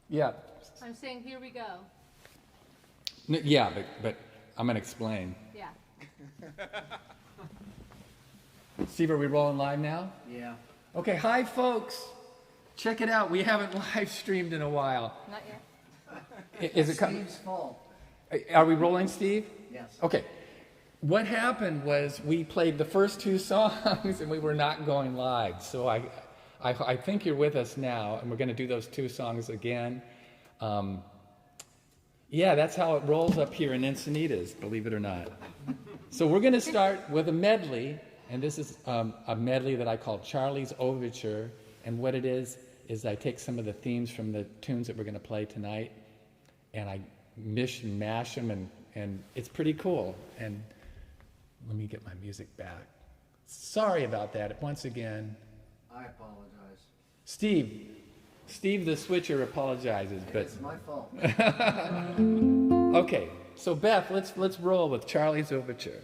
Yeah. I'm saying here we go. No, yeah, but I'm going to explain. Yeah. Steve, are we rolling live now? Yeah. Okay, hi folks. Check it out. We haven't live streamed in a while. Not yet. Is it coming? Steve's fault. Are we rolling, Steve? Yes. Okay. What happened was we played the first two songs and we were not going live. So I think you're with us now, and we're going to do those two songs again. Yeah, that's how it rolls up here in Encinitas, believe it or not. So we're going to start with a medley, and this is a medley that I call Charlie's Overture. And what it is I take some of the themes from the tunes that we're going to play tonight, and I mish and mash them, and it's pretty cool. And let me get my music back. Sorry about that once again. I apologize. Steve the switcher apologizes, but It's my fault. okay. So Beth, let's roll with Charlie's Overture.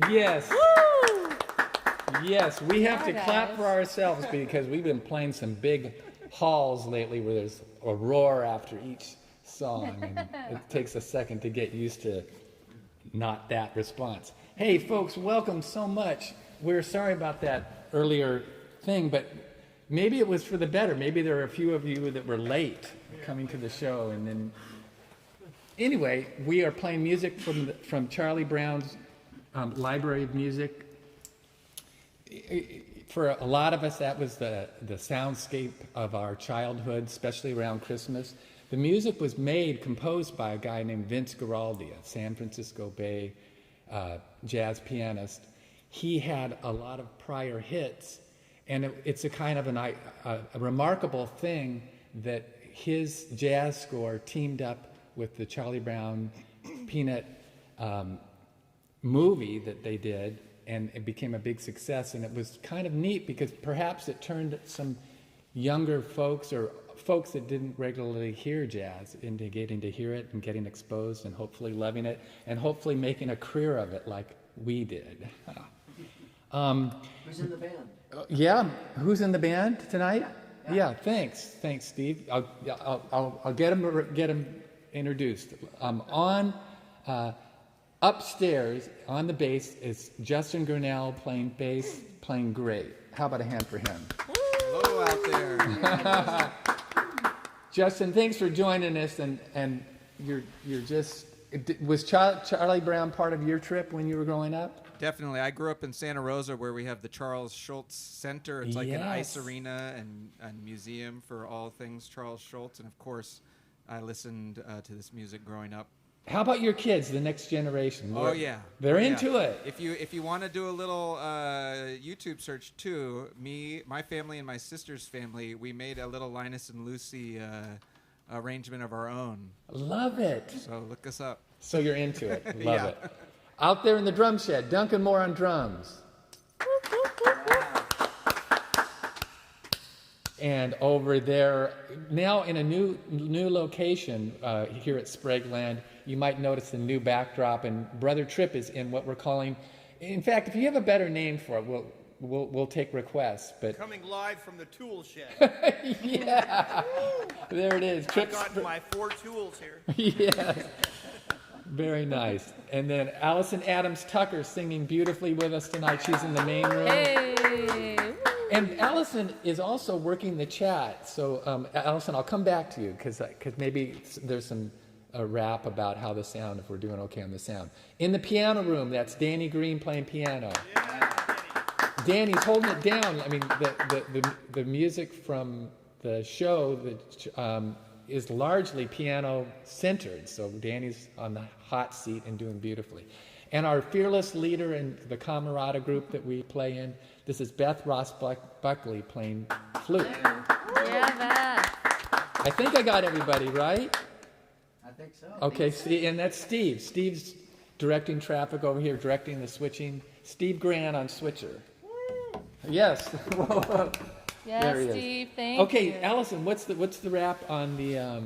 Yes. Yes, we have to Yeah, clap guys. for ourselves because we've been playing some big halls lately where there's a roar after each song, and it takes a second to get used to not that response. Hey, folks, welcome so much. We're sorry about that earlier thing, but maybe it was for the better. Maybe there are a few of you that were late coming to the show, and then anyway, we are playing music from Charlie Brown's Library of Music. For a lot of us, that was the soundscape of our childhood, especially around Christmas. The music was composed by a guy named Vince Guaraldi, a San Francisco Bay jazz pianist. He had a lot of prior hits, and it's a kind of a remarkable thing that his jazz score teamed up with the Charlie Brown Peanut movie that they did, and it became a big success. And it was kind of neat because perhaps it turned some younger folks or folks that didn't regularly hear jazz into getting to hear it and getting exposed and hopefully loving it and hopefully making a career of it like we did. Who's in the band? Yeah, who's in the band tonight? Yeah, thanks, Steve. I'll get him introduced. Upstairs on the bass is Justin Grinnell playing bass, playing great. How about a hand for him? Hello out there. Justin, thanks for joining us. And you're just was Charlie Brown part of your trip when you were growing up? Definitely. I grew up in Santa Rosa where we have the Charles Schulz Center. It's like an ice arena and museum for all things Charles Schulz. And of course, I listened to this music growing up. How about your kids, the next generation? Oh yeah, they're into it. If you want to do a little YouTube search too, my family and my sister's family, we made a little Linus and Lucy arrangement of our own. Love it. So look us up. So you're into it. Love it. Out there in the drum shed, Duncan Moore on drums. And over there, now in a new location here at SpragueLand, you might notice the new backdrop, and Brother Tripp is in what we're calling. In fact, if you have a better name for it, we'll take requests. But coming live from the tool shed. yeah, there it is. I've got my 4 tools here. Yeah, very nice. And then Allison Adams Tucker singing beautifully with us tonight. She's in the main room. Hey! And Allison is also working the chat. So, Allison, I'll come back to you because maybe there's some rap about how the sound, if we're doing okay on the sound. In the piano room, that's Danny Green playing piano. Yeah, Danny's holding it down. I mean, the music from the show that is largely piano-centered. So Danny's on the hot seat and doing beautifully. And our fearless leader in the Camerata group that we play in, this is Beth Ross Buckley playing flute. Yeah, that. I think I got everybody right. I think so. Okay, and that's Steve. Steve's directing traffic over here, directing the switching. Steve Grant on switcher. Yes. There Yes, he is. Steve, thank Okay, you. Allison, what's the rap on the?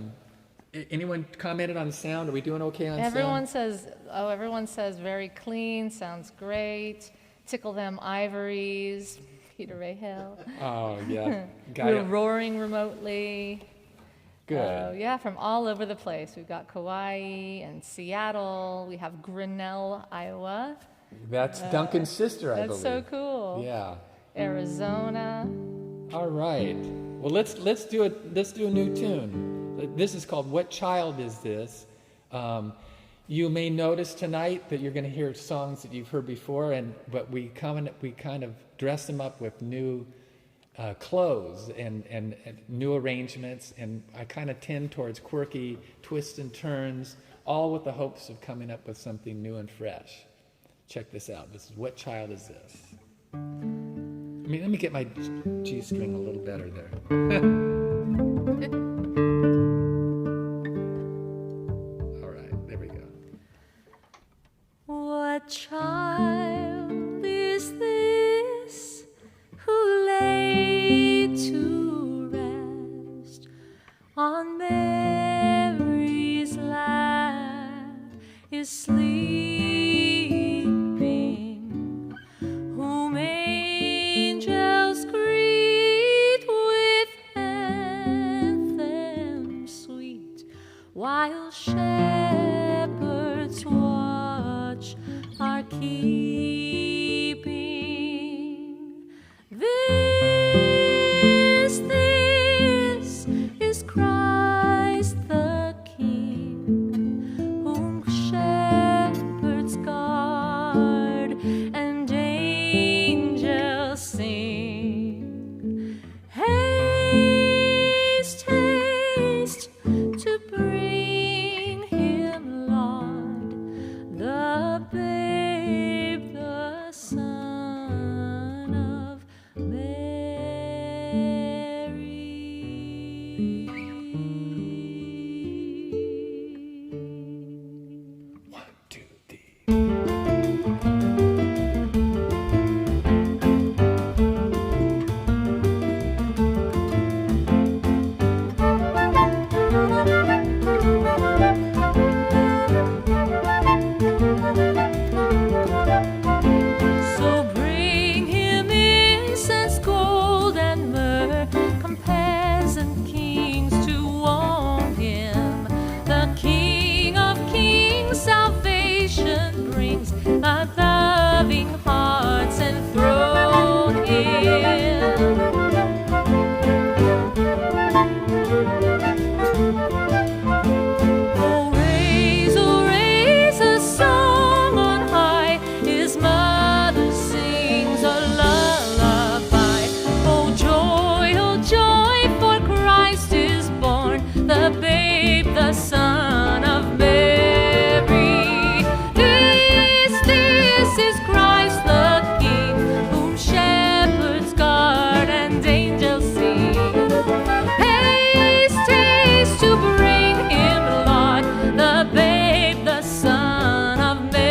Anyone commented on the sound? Are we doing okay on Everyone sound? says very clean, sounds great. Tickle them ivories, Peter Ray Hill. Oh yeah, We're roaring remotely. Good. Yeah, from all over the place. We've got Kauai and Seattle. We have Grinnell, Iowa. That's Duncan's sister, I believe. That's so cool. Yeah. Arizona. All right. Well, let's do a new tune. This is called "What Child Is This?" You may notice tonight that you're going to hear songs that you've heard before, but we kind of dress them up with new clothes and new arrangements, and I kind of tend towards quirky twists and turns, all with the hopes of coming up with something new and fresh. Check this out. This is "What Child Is This?" Let me get my G string a little better there. All right, there we go. What child is this who lay to rest on Mary's lap is sleeping? Oh, raise a song on high. His mother sings a lullaby. Oh, joy, for Christ is born, the babe, the Son of Mary. This is Christ the King, whom shepherds guard and angels sing. Haste to bring him, Lord, the babe, the Son of Mary.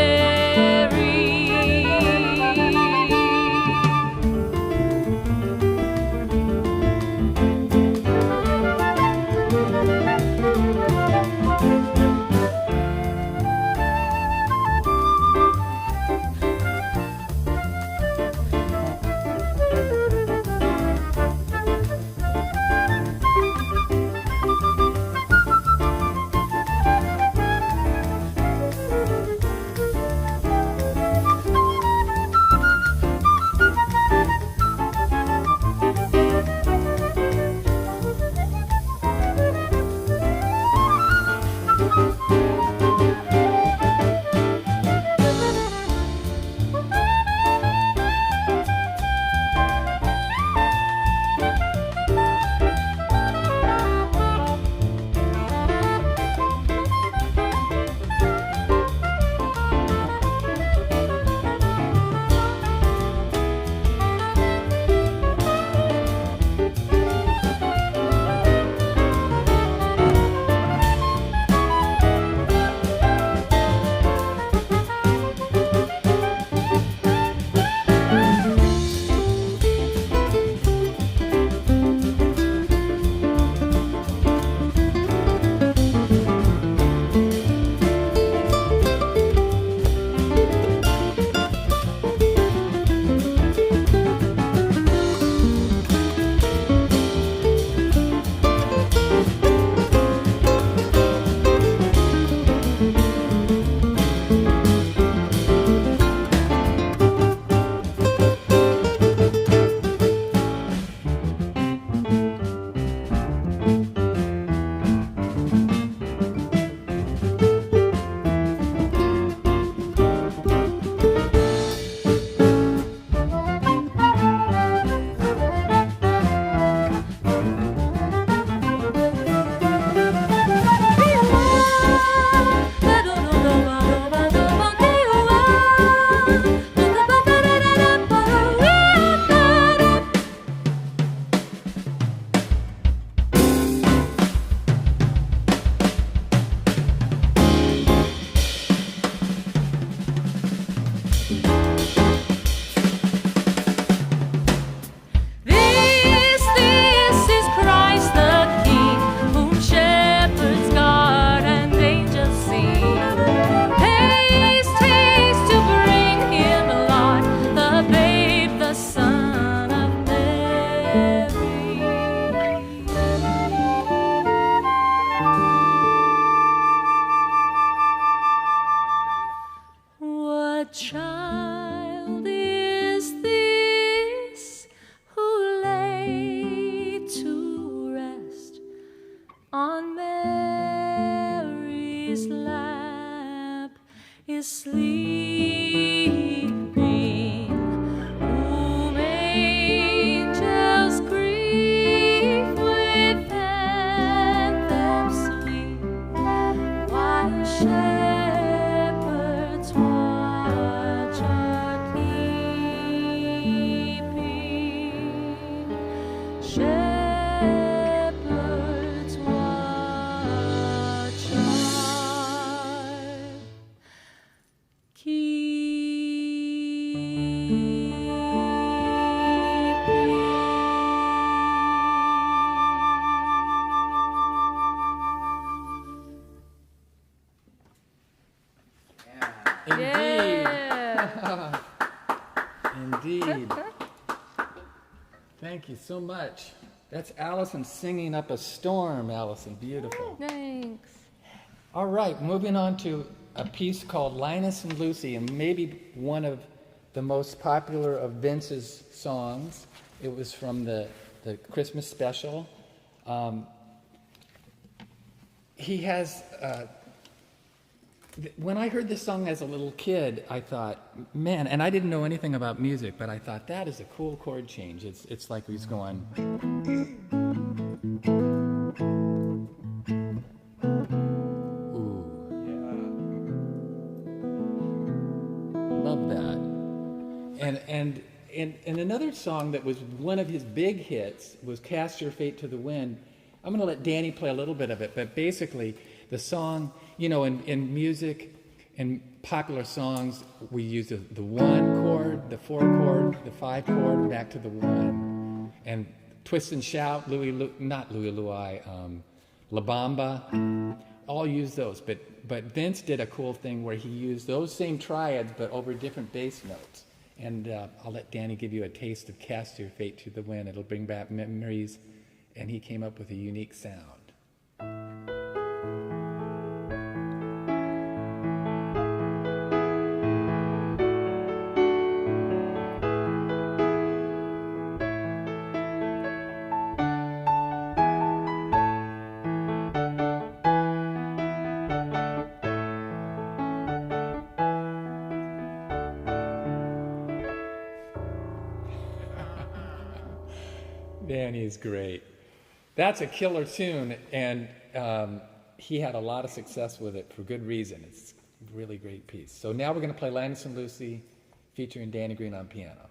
is sleeping, whom angels grieve with anthems sweet, while shepherds watch are keeping. Shepherds watch are Indeed. Yeah. Indeed. Thank you so much. That's Allison singing up a storm, Allison. Beautiful. Thanks. All right, moving on to a piece called Linus and Lucy, and maybe one of the most popular of Vince's songs. It was from the Christmas special. He has, when I heard this song as a little kid, I thought, man, and I didn't know anything about music, but I thought that is a cool chord change. It's like he's going. Ooh. Love that. And another song that was one of his big hits was Cast Your Fate to the Wind. I'm going to let Danny play a little bit of it, but basically the song, you know, in music, in popular songs, we use the 1 chord, the 4 chord, the 5 chord, back to the 1. And Twist and Shout, not Louie Louie, La Bamba, all use those. But Vince did a cool thing where he used those same triads, but over different bass notes. And I'll let Danny give you a taste of Cast Your Fate to the Wind. It'll bring back memories. And he came up with a unique sound. Danny's great. That's a killer tune, and he had a lot of success with it for good reason. It's a really great piece. So now we're going to play Linus and Lucy featuring Danny Green on piano.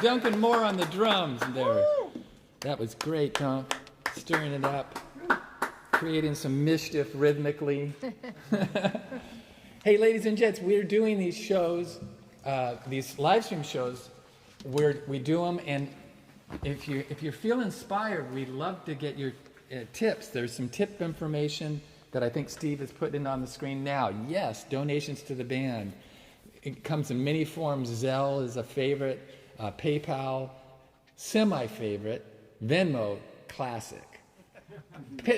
Duncan Moore on the drums there. That was great, Dunk. Stirring it up, creating some mischief rhythmically. Hey, ladies and gents, we're doing these shows, these live stream shows, where we do them, and if you feel inspired, we'd love to get your tips. There's some tip information that I think Steve is putting on the screen now. Yes, donations to the band. It comes in many forms. Zelle is a favorite, PayPal, semi-favorite, Venmo, classic.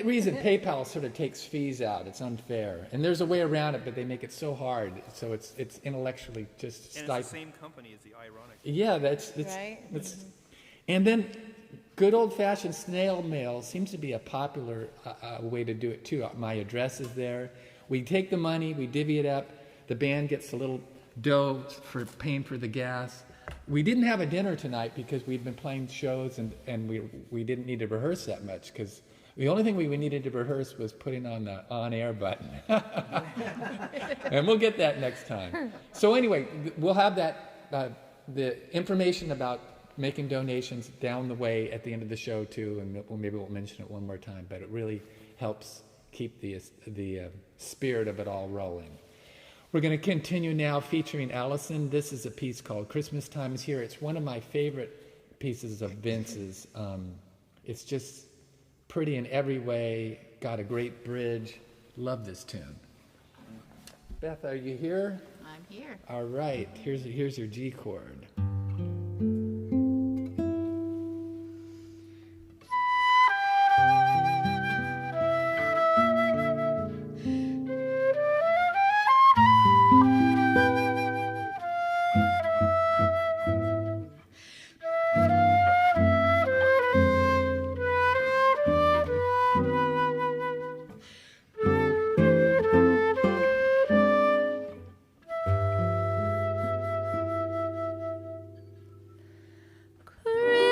Reason PayPal sort of takes fees out. It's unfair. And there's a way around it, but they make it so hard. So it's intellectually just And stifling. it's the same company as the ironic. Yeah, Right? And then good old-fashioned snail mail seems to be a popular way to do it too. My address is there. We take the money, we divvy it up. The band gets a little dough for paying for the gas. We didn't have a dinner tonight because we'd been playing shows and we didn't need to rehearse that much because the only thing we needed to rehearse was putting on the on-air button. And we'll get that next time. So anyway, we'll have that, the information about making donations down the way at the end of the show too, and maybe we'll mention it one more time, but it really helps keep the spirit of it all rolling. We're going to continue now featuring Allison. This is a piece called Christmas Time is Here. It's one of my favorite pieces of Vince's. It's just pretty in every way, got a great bridge. Love this tune. Beth, are you here? I'm here. All right, here's your G chord.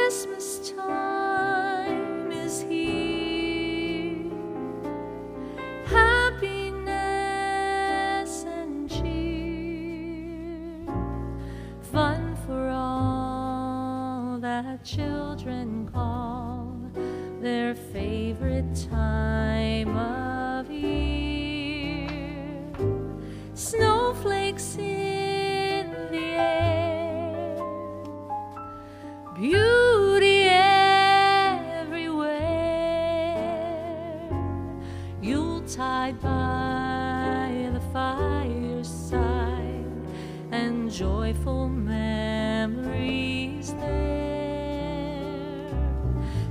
Christmas time is here, happiness and cheer, fun for all that children call their favorite time of year. Snowflakes in the air, beauty everywhere, Yuletide by the fireside, and joyful memories there.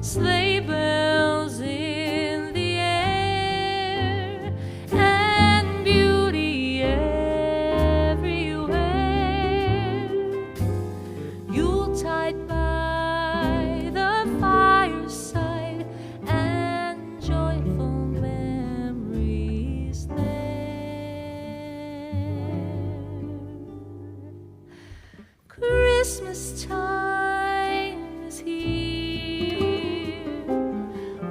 Sleigh bells in the air, and beauty everywhere, Yuletide by the fireside, and joyful memories there. Christmas time is here,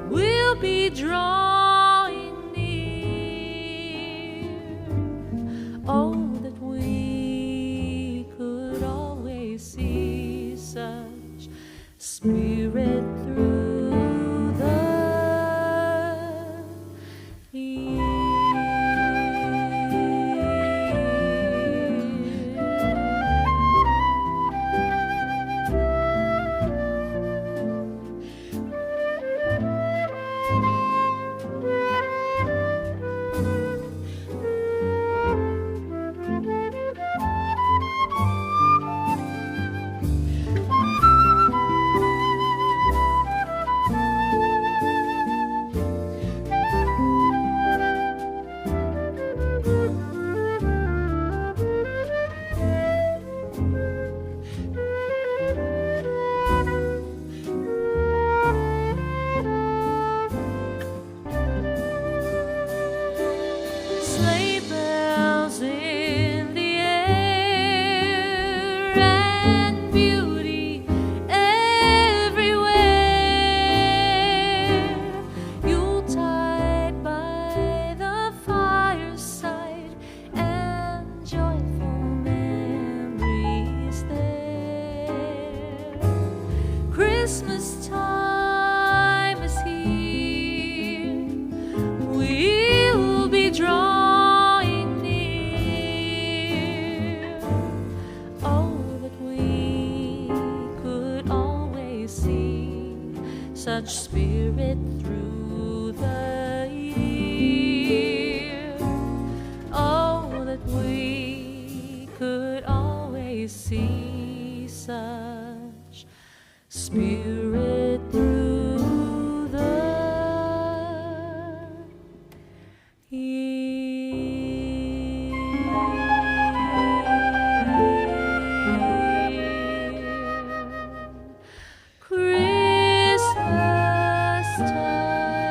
we'll be drawing near. Oh, that we could always see such spirit through the year. such spirit through the year. Oh, that we could always see such spirit through the year. Christmas time.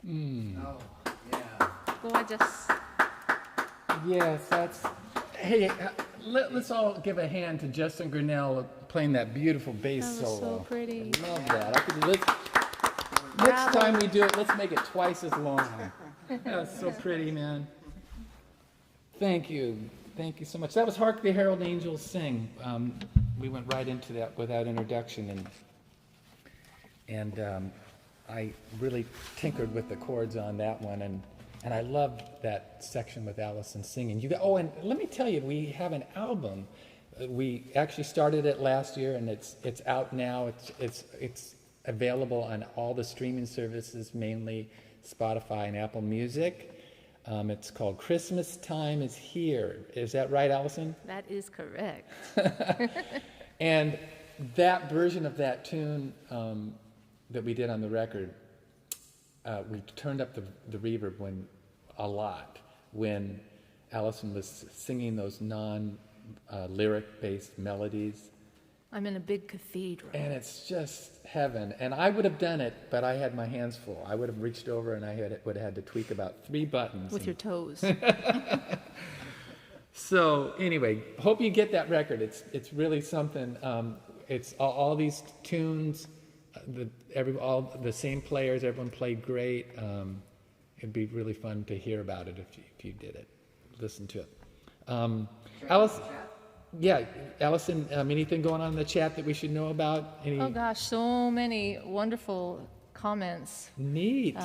Oh, yeah. Gorgeous. Yes, that's. Hey, let's all give a hand to Justin Grinnell playing that beautiful bass That was solo. so pretty. I love that. Next time we do it, let's make it twice as long. That's so pretty, man. Thank you. Thank you so much. That was Hark the Herald Angels Sing. We went right into that without introduction, and I really tinkered with the chords on that one, and I loved that section with Allison singing. And let me tell you, we have an album. We actually started it last year, and it's out now. It's available on all the streaming services, mainly Spotify and Apple Music. It's called Christmas Time is Here. Is that right, Allison? That is correct. And that version of that tune that we did on the record, we turned up the reverb a lot when Allison was singing those non-lyric based melodies. I'm in a big cathedral. And it's just heaven. And I would have done it, but I had my hands full. I would have reached over and I would have had to tweak about 3 buttons. With your toes. So anyway, hope you get that record. It's really something. It's all these tunes, all the same players. Everyone played great. It'd be really fun to hear about it if you did it. Listen to it. Alice. Yeah, Allison, anything going on in the chat that we should know about? Oh gosh, so many wonderful comments. Neat.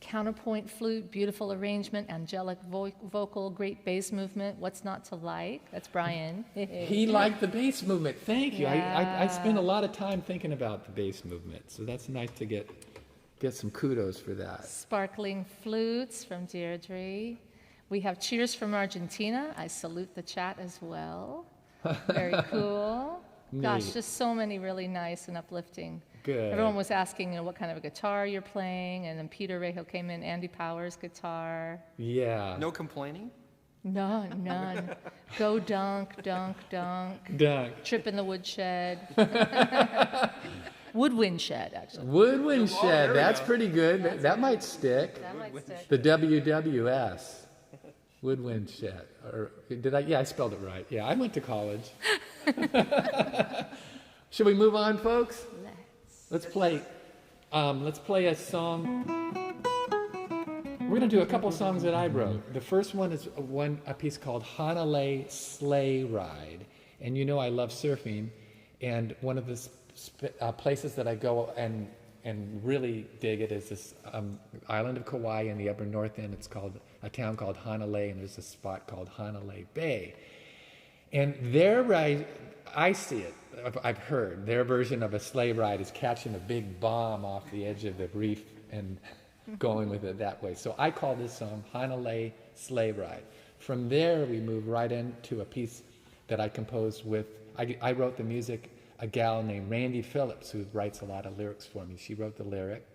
Counterpoint flute, beautiful arrangement, angelic vocal, great bass movement. What's not to like? That's Brian. He liked the bass movement. Thank you. I Yeah. spent a lot of time thinking about the bass movement, so that's nice to get some kudos for that. Sparkling flutes from Deirdre. We have cheers from Argentina. I salute the chat as well. Very cool. Gosh, Neat. just so many really nice and uplifting. Good. Everyone was asking, what kind of a guitar you're playing, and then Peter Rejo came in, Andy Powers guitar. Yeah. No complaining? None. Go dunk, dunk, dunk. Dunk. Trip in the woodshed. Woodwind shed, actually. Woodwind there shed. we That's go. pretty good. That might stick. That might stick. The WWS. Woodwind shed. Or did I? Yeah, I spelled it right. Yeah, I went to college. Should we move on, folks? Let's play a song. We're going to do a couple songs that I wrote. The first one is a piece called Hanalei Sleigh Ride. And you know I love surfing. And one of the places that I go and really dig it is this island of Kauai in the upper north end. It's called a town called Hanalei, and there's a spot called Hanalei Bay. And their ride, I see it, I've heard, their version of a sleigh ride is catching a big bomb off the edge of the reef and going with it that way. So I call this song Hanalei Sleigh Ride. From there, we move right into a piece that I composed with, I wrote the music, a gal named Randy Phillips, who writes a lot of lyrics for me. She wrote the lyric.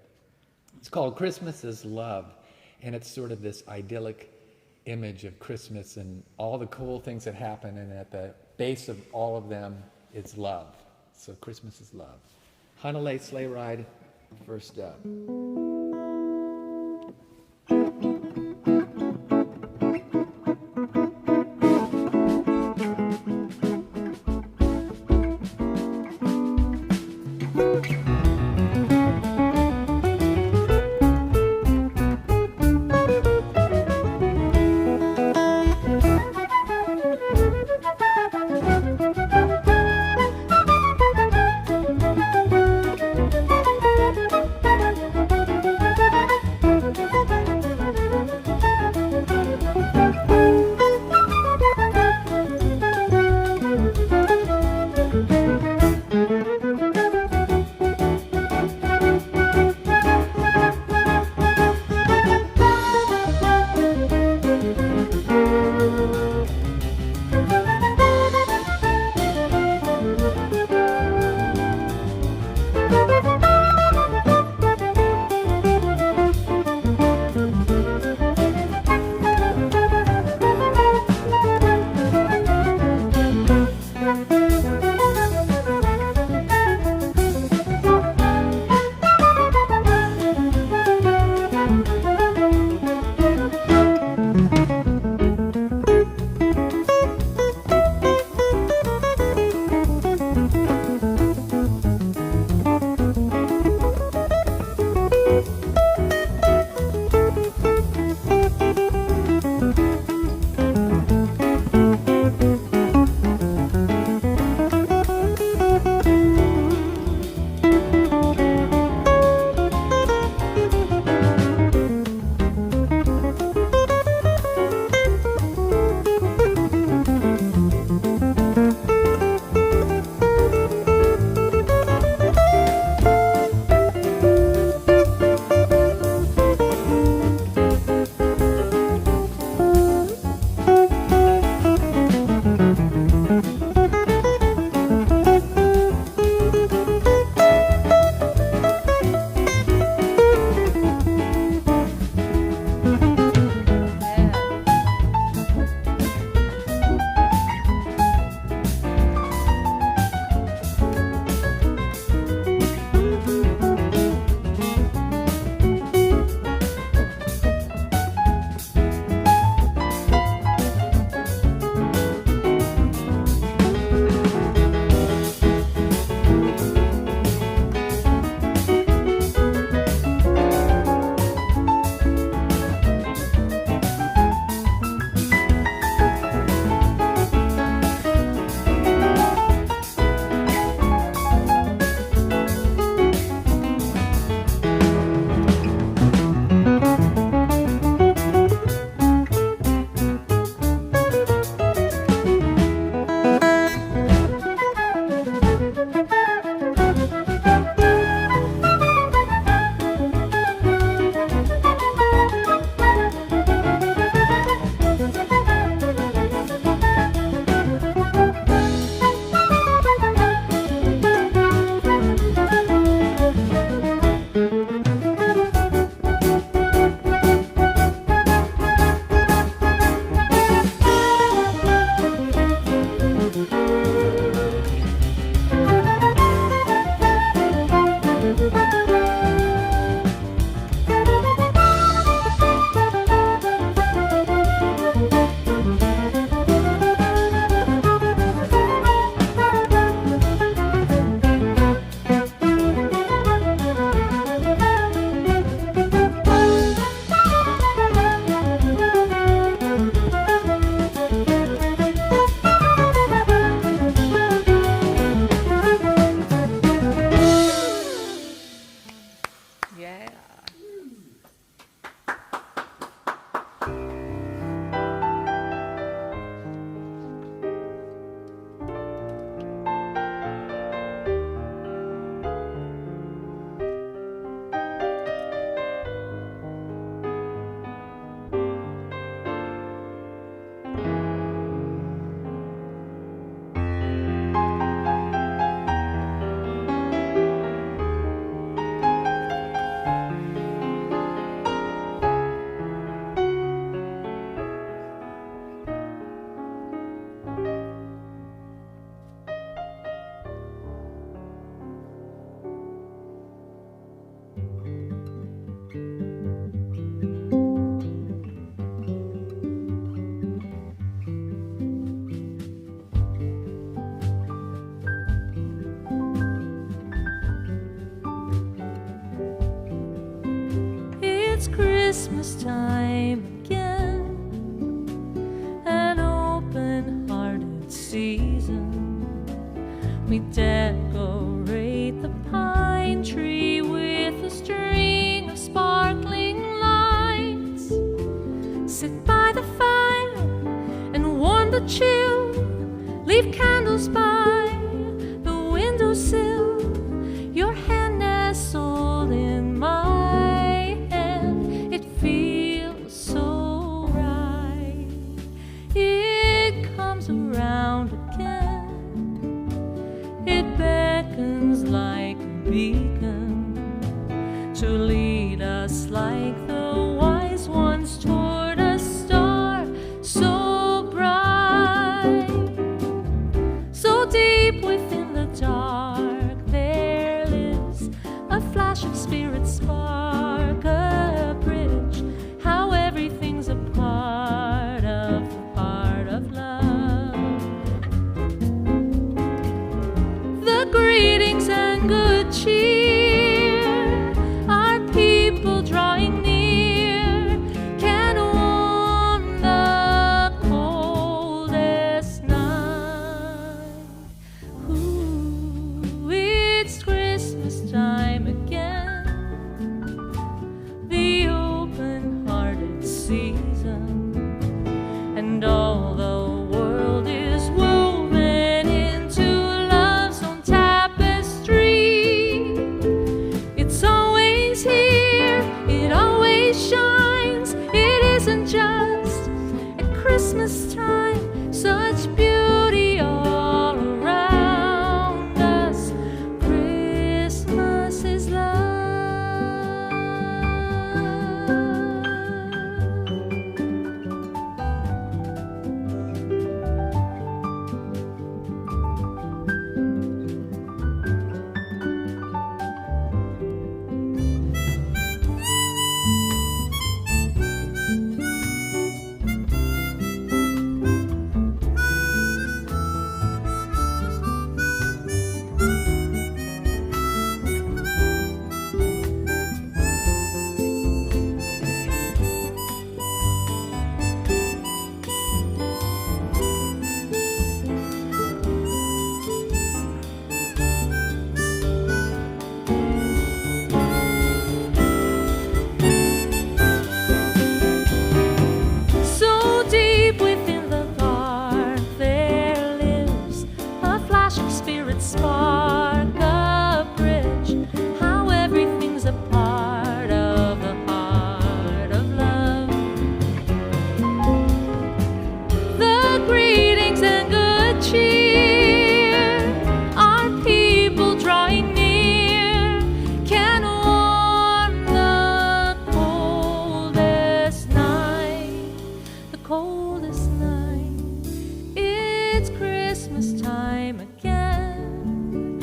It's called Christmas is Love, and it's sort of this idyllic image of Christmas and all the cool things that happen, and at the base of all of them is love. So Christmas is love. Hanalei Sleigh Ride, first up. Christmas time again, an open-hearted season. We decorate the pine tree with a string of sparkling lights. Sit by the fire and warm the chill. Leave candles by the windowsill. Your hand nestled in mine. Around again, it beckons like a beacon to lead us like the wise ones toward a star so bright. So deep within the dark there lives a flash of spirit spark, a bridge, how everything's a part of the part of love. Greetings and good cheer, our people drawing near can warm the coldest night. Ooh, it's Christmas time again, the open-hearted season, and all the world is woven into love's own tapestry. It's always here, it always shines. It isn't just at Christmas time, such beauty all around us. Christmas is love. So deep within the dark there lives a flash of spirit spark, a bridge, how everything's a part of the heart of love. The greetings and good cheer, our people drawing near can warm the coldest night. The coldest night. It's Christmas time again,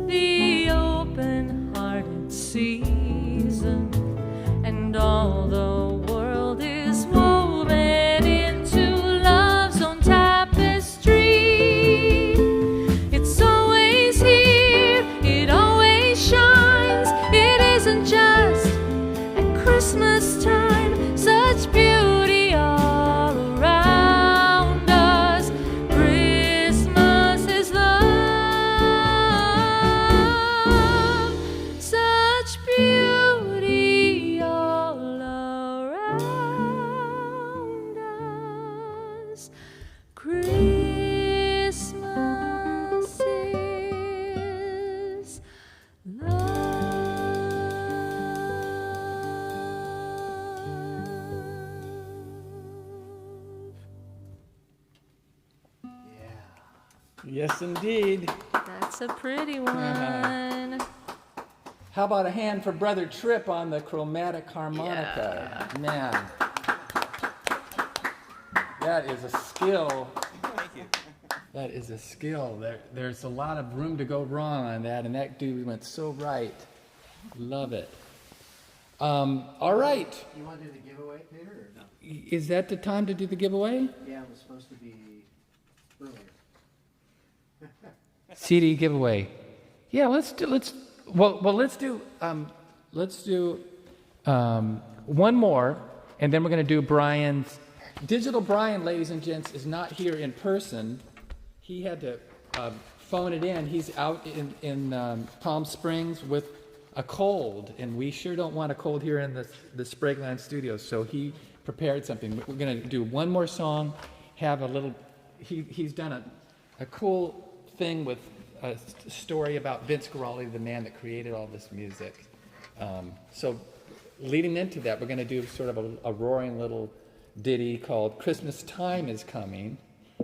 the open-hearted season, and all the world is woven into love's own tapestry. It's always here, it always shines. It isn't just at Christmas time, such beauty all around us. Christmas is love, such beauty all around Yes, indeed. That's a pretty one. How about a hand for Brother Tripp on the chromatic harmonica? Man, that is a skill. Thank you. That is a skill. There's a lot of room to go wrong on that, and that dude went so right. Love it. All right. You want to do the giveaway, Peter, or no? Is that the time to do the giveaway? Yeah, it was supposed to be earlier. CD giveaway. Yeah, let's do one more, and then we're going to do Brian's. Digital Brian, ladies and gents, is not here in person. He had to phone it in. He's out in Palm Springs with a cold, and we sure don't want a cold here in the SpragueLand studios. So he prepared something. We're going to do one more song. Have a little. He's done a cool thing with a story about Vince Guaraldi, the man that created all this music. So leading into that, we're going to do sort of a roaring little ditty called Christmas Time is Coming.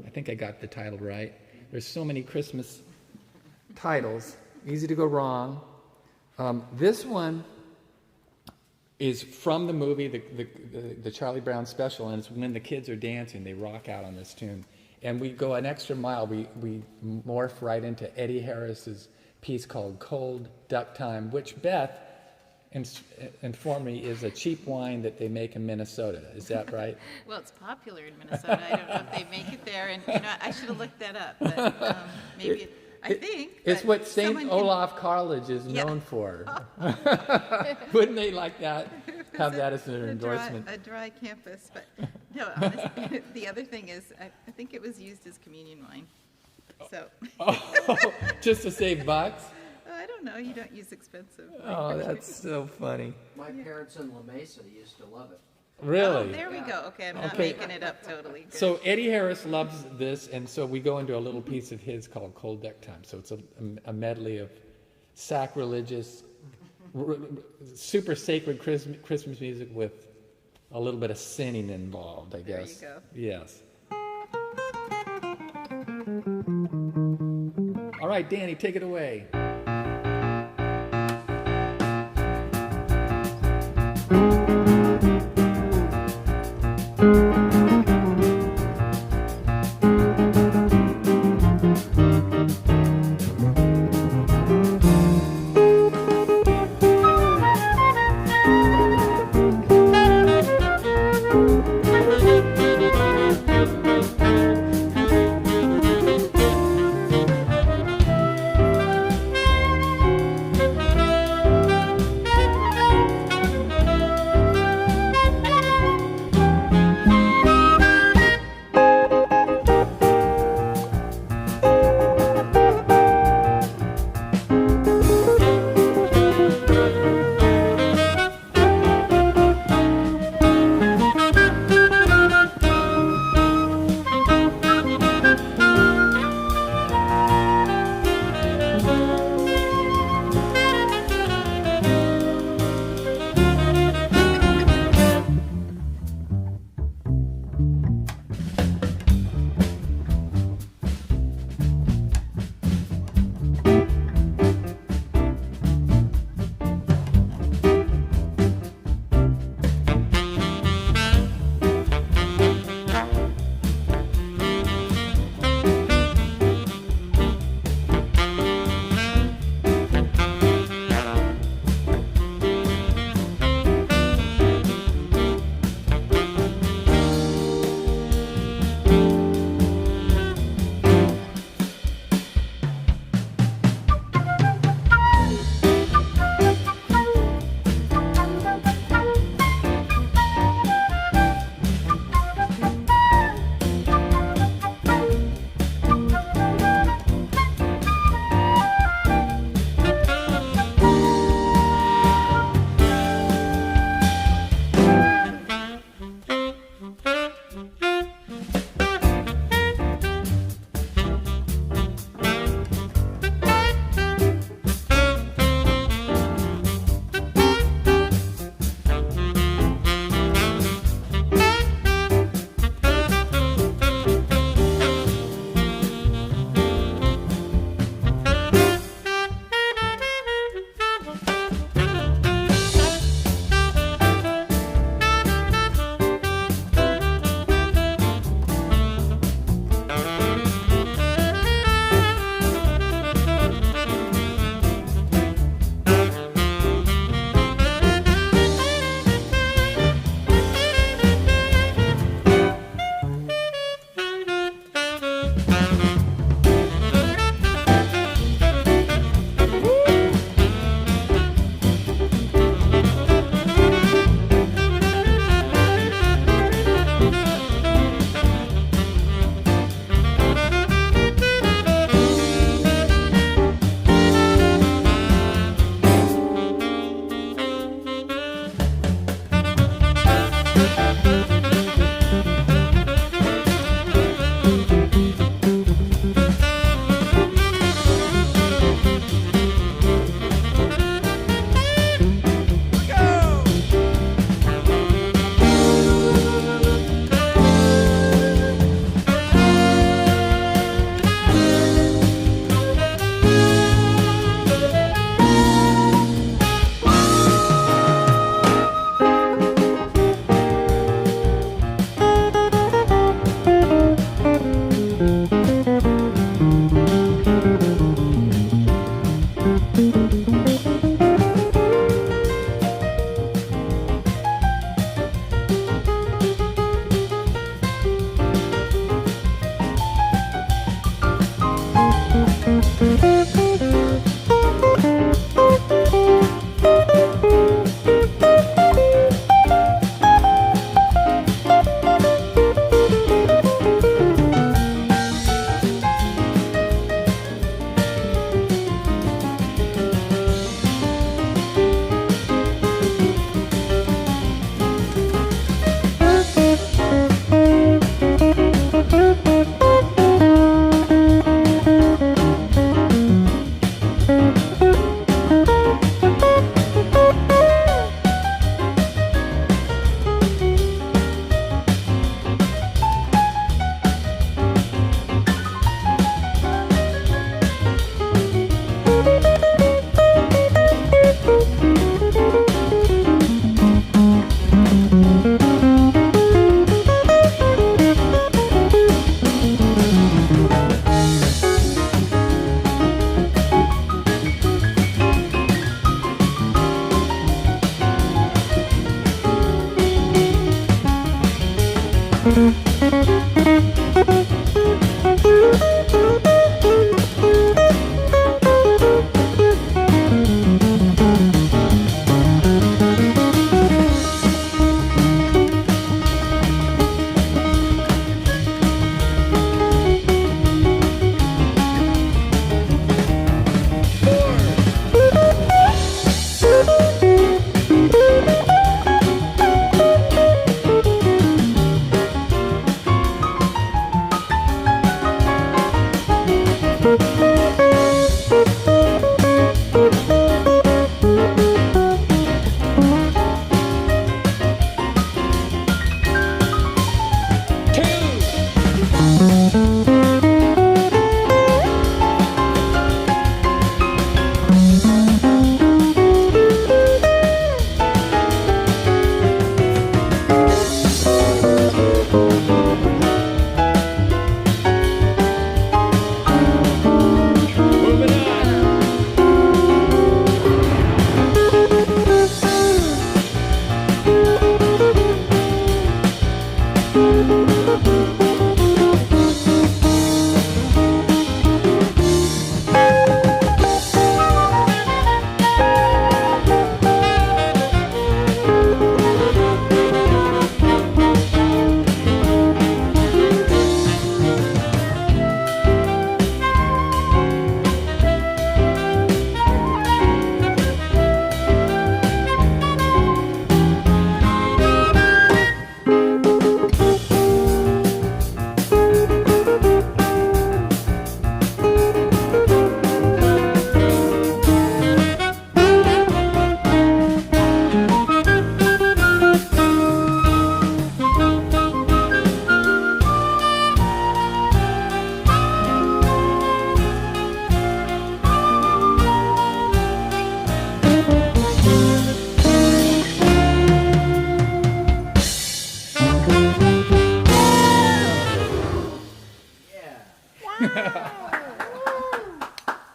I think I got the title right. There's so many Christmas titles, easy to go wrong. This one is from the movie, the Charlie Brown special, and it's when the kids are dancing, they rock out on this tune. And we go an extra mile. We morph right into Eddie Harris's piece called Cold Duck Time, which Beth informed me is a cheap wine that they make in Minnesota. Is that right? Well, it's popular in Minnesota. I don't know if they make it there, and I should have looked that up. But maybe I think it's what St. Olaf College is known for. Wouldn't they like that? Have that as their endorsement. A dry campus, but no. Honestly, the other thing is, I think it was used as communion wine. So. Just to save bucks? I don't know. You don't use expensive. Oh, that's so funny. My parents in La Mesa used to love it. Really? Oh, there we go. Okay, I'm not making it up totally. Good. So Eddie Harris loves this, and so we go into a little piece of his called Cold Duck Time. So it's a medley of sacrilegious, super sacred Christmas music with a little bit of sinning involved, I guess. There you go. Yes. All right, Danny, take it away.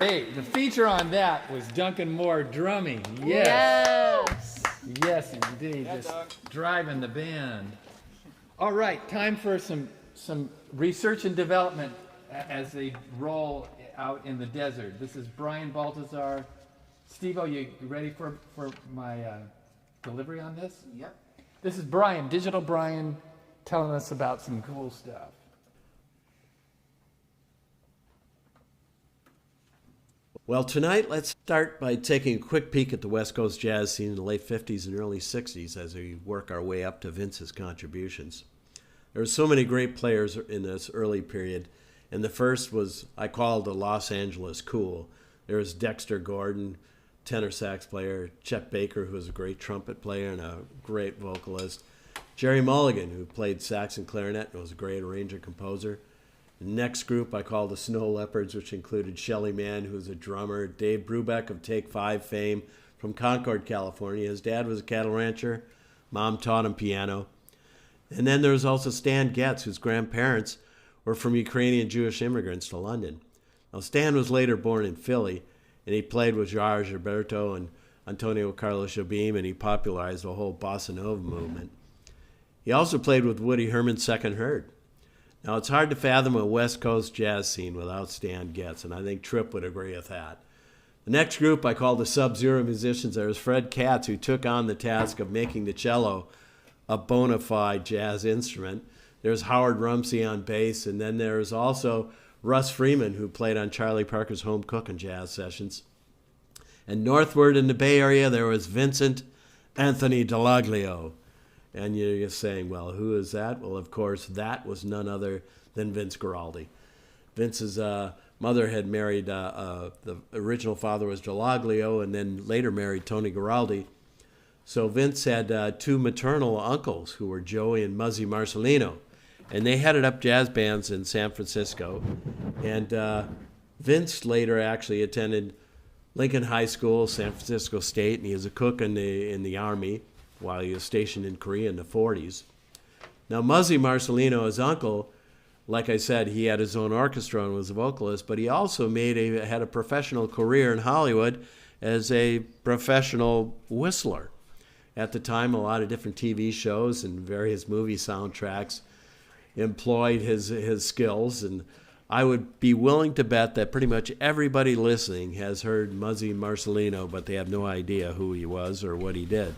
Hey, the feature on that was Duncan Moore drumming. Yes. Yes. Yes, indeed. Just driving the band. All right, time for some research and development as they roll out in the desert. This is Brian Baltazar. Steve-O, you ready for my delivery on this? Yep. This is Brian, Digital Brian, telling us about some cool stuff. Well, tonight, let's start by taking a quick peek at the West Coast jazz scene in the late 50s and early 60s as we work our way up to Vince's contributions. There were so many great players in this early period, and the first was, I called the Los Angeles Cool. There was Dexter Gordon, tenor sax player, Chet Baker, who was a great trumpet player and a great vocalist, Jerry Mulligan, who played sax and clarinet and was a great arranger composer. The next group I called the Snow Leopards, which included Shelly Mann, who was a drummer, Dave Brubeck of Take 5 fame from Concord, California. His dad was a cattle rancher. Mom taught him piano. And then there was also Stan Getz, whose grandparents were from Ukrainian Jewish immigrants to London. Now, Stan was later born in Philly, and he played with George Roberto and Antonio Carlos Jobim, and he popularized the whole bossa nova movement. He also played with Woody Herman's Second Herd. Now, it's hard to fathom a West Coast jazz scene without Stan Getz, and I think Tripp would agree with that. The next group I call the Sub-Zero musicians. There was Fred Katz, who took on the task of making the cello a bona fide jazz instrument. There's Howard Rumsey on bass, and then there's also Russ Freeman, who played on Charlie Parker's Home Cookin' jazz sessions. And northward in the Bay Area, there was Vincent Anthony Delaglio. And you're saying, well, who is that? Well, of course, that was none other than Vince Guaraldi. Vince's mother had married, the original father was Delaglio, and then later married Tony Guaraldi. So Vince had two maternal uncles who were Joey and Muzzy Marcelino. And they headed up jazz bands in San Francisco. And Vince later actually attended Lincoln High School, San Francisco State, and he was a cook in the Army while he was stationed in Korea in the 40s. Now, Muzzy Marcelino, his uncle, like I said, he had his own orchestra and was a vocalist, but he also had a professional career in Hollywood as a professional whistler. At the time, a lot of different TV shows and various movie soundtracks employed his skills, and I would be willing to bet that pretty much everybody listening has heard Muzzy Marcelino, but they have no idea who he was or what he did.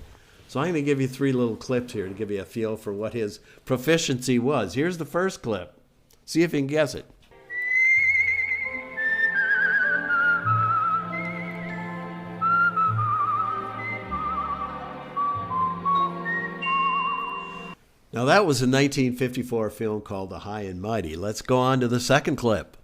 So I'm going to give you 3 little clips here to give you a feel for what his proficiency was. Here's the first clip. See if you can guess it. Now that was a 1954 film called The High and Mighty. Let's go on to the second clip.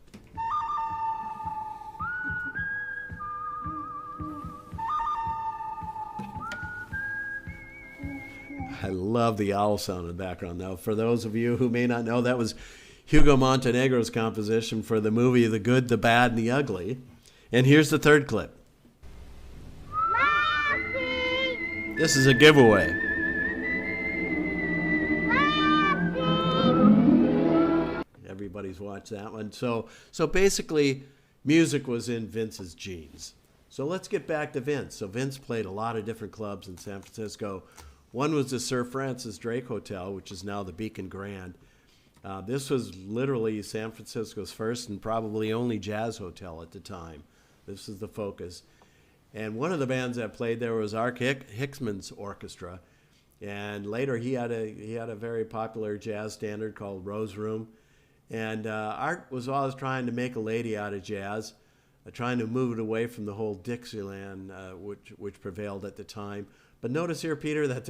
I love the owl sound in the background. Now, for those of you who may not know, that was Hugo Montenegro's composition for the movie The Good, the Bad, and the Ugly. And here's the third clip. This is a giveaway. Everybody's watched that one. So basically, music was in Vince's genes. So let's get back to Vince. So Vince played a lot of different clubs in San Francisco. One was the Sir Francis Drake Hotel, which is now the Beacon Grand. This was literally San Francisco's first and probably only jazz hotel at the time. This is the focus. And one of the bands that played there was Art Hickman's orchestra. And later he had a very popular jazz standard called Rose Room. And Art was always trying to make a lady out of jazz, trying to move it away from the whole Dixieland, which prevailed at the time. But notice here, Peter, that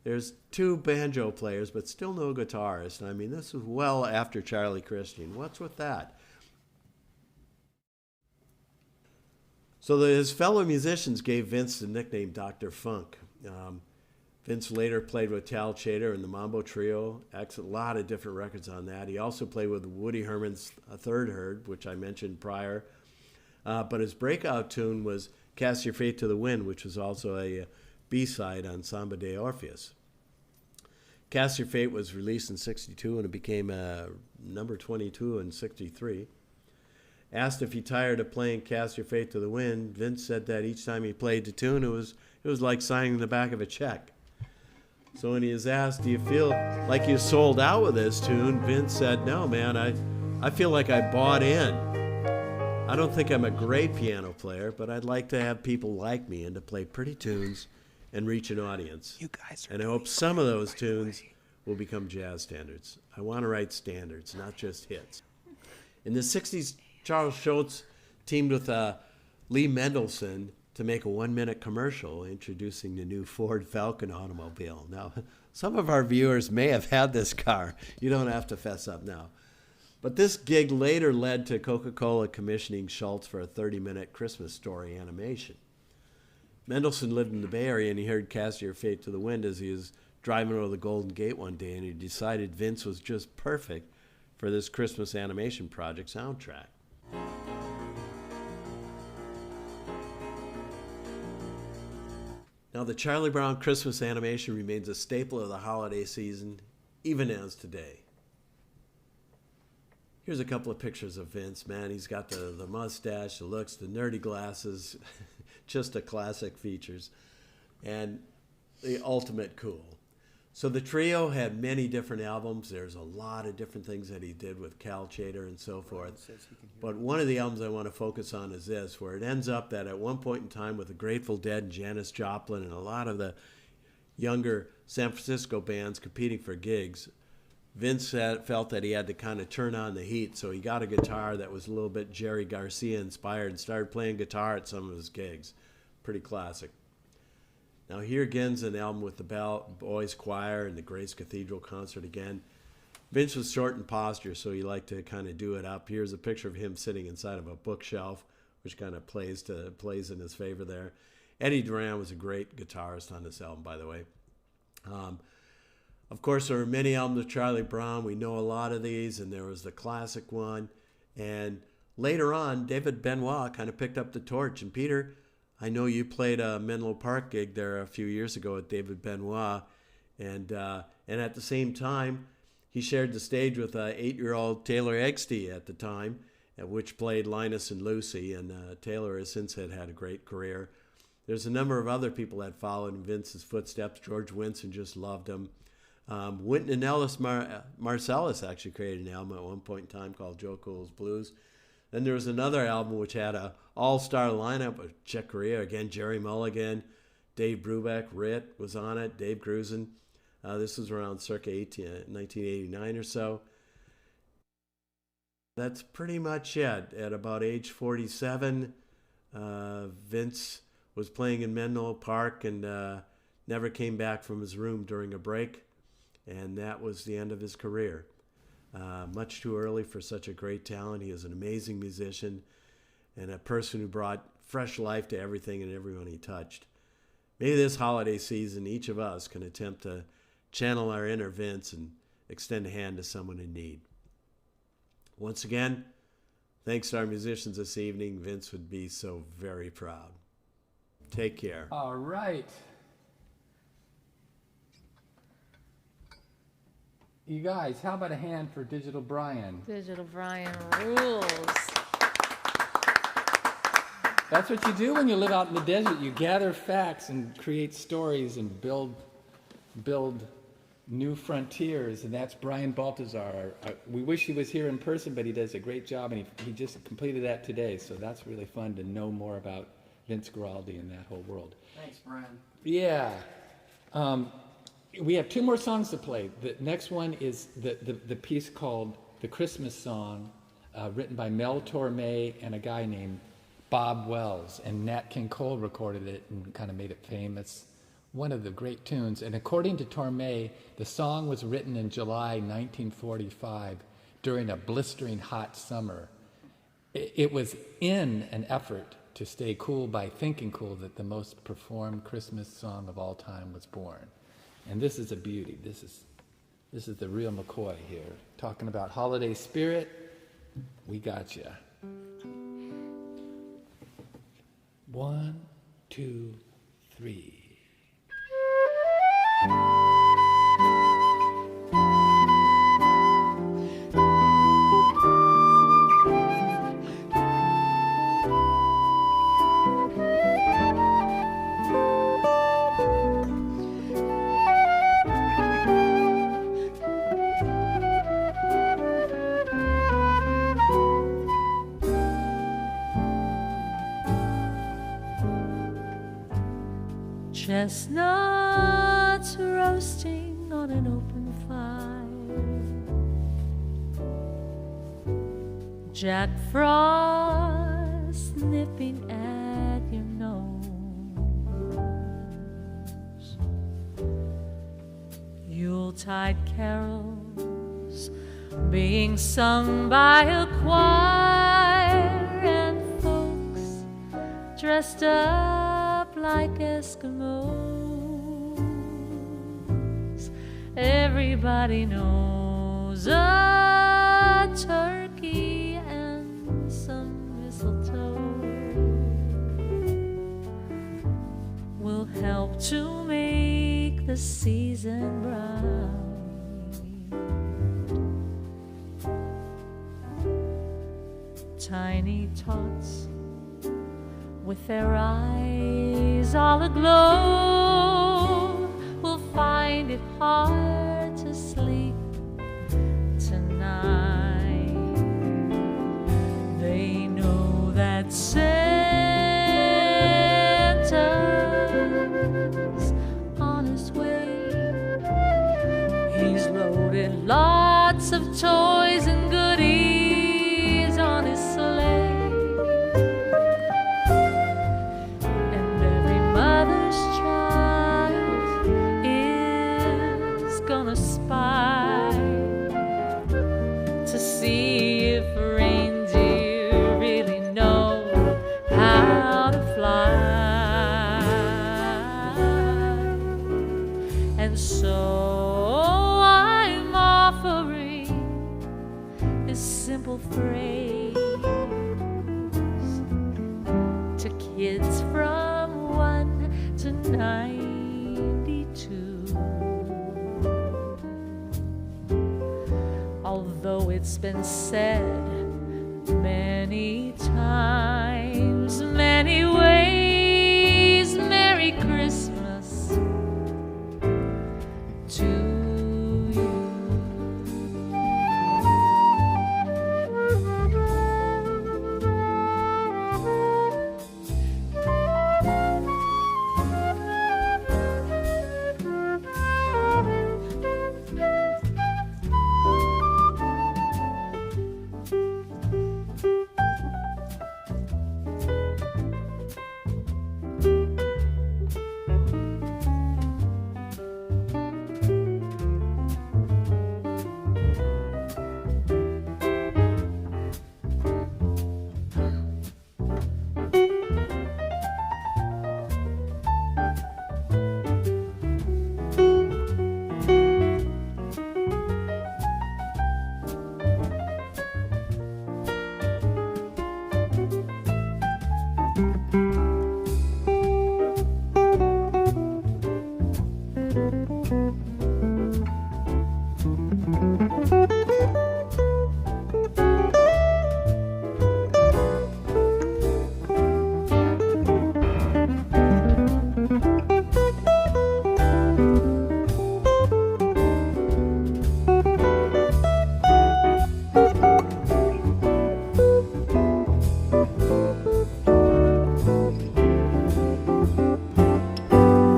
there's 2 banjo players, but still no guitarist. I mean, this is well after Charlie Christian. What's with that? So his fellow musicians gave Vince the nickname Dr. Funk. Vince later played with Tal Chater and the Mambo Trio. A lot of different records on that. He also played with Woody Herman's Third Herd, which I mentioned prior. But his breakout tune was Cast Your Fate to the Wind, which was also a B-side on Samba de Orpheus. Cast Your Fate was released in 62 and it became number 22 in 63. Asked if he tired of playing Cast Your Fate to the Wind, Vince said that each time he played the tune, it was like signing the back of a check. So when he was asked, do you feel like you sold out with this tune, Vince said, no, man, I feel like I bought in. I don't think I'm a great piano player, but I'd like to have people like me and to play pretty tunes and reach an audience. You guys are and I hope some of those tunes will become jazz standards. I want to write standards, not just hits. In the 60s, Charles Schultz teamed with Lee Mendelson to make a 1-minute commercial introducing the new Ford Falcon automobile. Now, some of our viewers may have had this car. You don't have to fess up now. But this gig later led to Coca-Cola commissioning Schultz for a 30-minute Christmas story animation. Mendelson lived in the Bay Area, and he heard Cast Your Fate to the Wind as he was driving over the Golden Gate one day, and he decided Vince was just perfect for this Christmas animation project soundtrack. Now, the Charlie Brown Christmas animation remains a staple of the holiday season, even as today. Here's a couple of pictures of Vince, man. He's got the mustache, the looks, the nerdy glasses, just a classic features, and the ultimate cool. So the trio had many different albums. There's a lot of different things that he did with Cal Chater and so forth. But one of the albums I want to focus on is this, where it ends up that at one point in time with the Grateful Dead and Janis Joplin and a lot of the younger San Francisco bands competing for gigs, Vince felt that he had to kind of turn on the heat, so he got a guitar that was a little bit Jerry Garcia inspired and started playing guitar at some of his gigs. Pretty classic. Now here again's an album with the Boys Choir and the Grace Cathedral Concert again. Vince was short in posture, so he liked to kind of do it up. Here's a picture of him sitting inside of a bookshelf, which kind of plays in his favor there. Eddie Duran was a great guitarist on this album, by the way. Of course, there are many albums of Charlie Brown. We know a lot of these, and there was the classic one. And later on, David Benoit kind of picked up the torch. And Peter, I know you played a Menlo Park gig there a few years ago with David Benoit. And at the same time, he shared the stage with 8-year-old Taylor Egsty at the time, which played Linus and Lucy. And Taylor has since had a great career. There's a number of other people that followed in Vince's footsteps. George Winston just loved him. Wynton and Ellis Marsalis actually created an album at one point in time called Joe Cool's Blues. Then there was another album which had a all-star lineup with Chick Corea, again, Jerry Mulligan, Dave Brubeck, Rit was on it, Dave Grusin. This was around circa 1989 or so. That's pretty much it. At about age 47, Vince was playing in Menlo Park and never came back from his room during a break. And that was the end of his career. Much too early for such a great talent. He is an amazing musician and a person who brought fresh life to everything and everyone he touched. Maybe this holiday season, each of us can attempt to channel our inner Vince and extend a hand to someone in need. Once again, thanks to our musicians this evening. Vince would be so very proud. Take care. All right. You guys, how about a hand for Digital Brian? Digital Brian rules. That's what you do when you live out in the desert. You gather facts and create stories and build new frontiers, and that's Brian Baltazar. We wish he was here in person, but he does a great job, and he just completed that today, so that's really fun to know more about Vince Guaraldi and that whole world. Thanks, Brian. Yeah. We have two more songs to play. The next one is the piece called The Christmas Song, written by Mel Torme and a guy named Bob Wells, and Nat King Cole recorded it and kind of made it famous. One of the great tunes. And according to Torme, the song was written in July 1945 during a blistering hot summer. It was in an effort to stay cool by thinking cool that the most performed Christmas song of all time was born. And this is a beauty. This is the real McCoy here. Talking about holiday spirit, we got you. 1, 2, 3. Chestnuts roasting on an open fire, Jack Frost nipping at your nose, Yuletide carols being sung by a choir, and folks dressed up like Eskimos. Everybody knows a turkey and some mistletoe will help to make the season bright. Tiny tots with their eyes all aglow will find it hard to sleep tonight. They know that Santa's on his way. He's loaded lots of toys and goodies on his sleigh. Spy to see if reindeer really know how to fly. And so I'm offering this simple phrase to kids from 1 to 92. Although it's been said many times, many ways, Merry Christmas to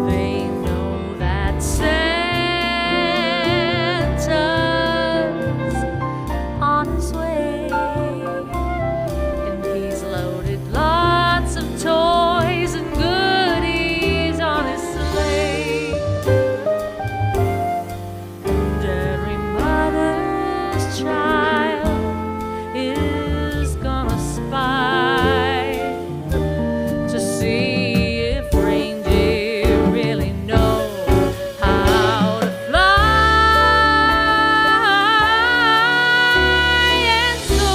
They know that Santa's on his way, and he's loaded lots of toys and goodies on his sleigh. And every mother's child is gonna spy to see if reindeer really know how to fly. And so